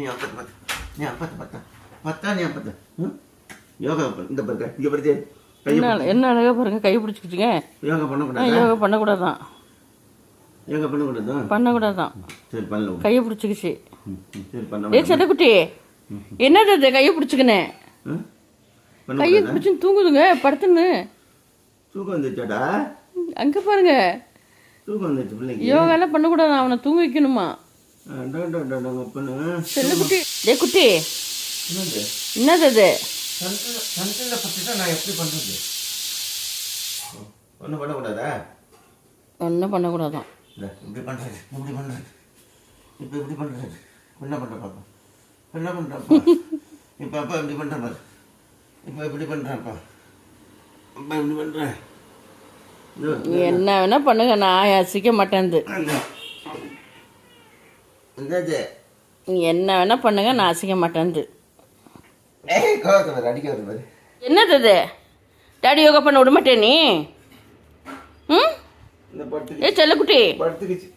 நீ அப்பத்து பத்து நீ அப்பத்து பத்தா நீ அப்பத்து யோகா இந்த பாருங்க இங்கே படுத்து என்ன அழகாக பாருங்க கை பிடிச்சிக்கிச்சுங்க. யோகா பண்ணக்கூடாது. யோகா பண்ணக்கூடாதான். யோகா பண்ணக்கூடாது. பண்ணக்கூடாதான். சரி பண்ணல. கையை பிடிச்சிக்கிச்சு. சரி பண்ண. ஏ செல்லக்குட்டி என்னது அது கையை பிடிச்சிக்கினேன். கையை பிடிச்சின்னு தூங்குதுங்க படுத்துன்னு. தூக்கம் வந்துச்சாடா. அங்கே பாருங்க. தூக்கம் வந்துச்சு பிள்ளைங்க. யோகாலாம் பண்ணக்கூடாது, அவனை தூங்க வைக்கணுமா. செல்லக்குட்டி டே குட்டி என்னது அது. சந்தில் பற்றி நான் எப்படி பண்ணுறது? ஒன்றும் பண்ணக்கூடாதா? ஒன்றும் பண்ணக்கூடாதான். இல்லை இப்படி பண்ணுறது இப்படி பண்ணுறது இப்போ இப்படி பண்ணுறது என்ன பண்ணுற பாப்பா என்ன பண்ணுறப்பா இப்போ அப்பா இப்படி பண்ணுறேன் பாரு இப்போ இப்படி பண்ணுறேன்ப்பா அப்பா இப்படி பண்ணுறேன். என்ன வேணா பண்ணுங்க, நான் யோசிக்க மாட்டேன்து. என்னது என்ன வேணா பண்ணுங்க, நான் அசிக்க மாட்டேன்து. கோவத்தை பாரு அடிக்க வருது பாரு. என்னது அது? டாடி யோகா பண்ண விட மாட்டே நீ? ம் இந்த படுத்து ஏ செல்லக்குட்டி படுத்துக்கிச்சு.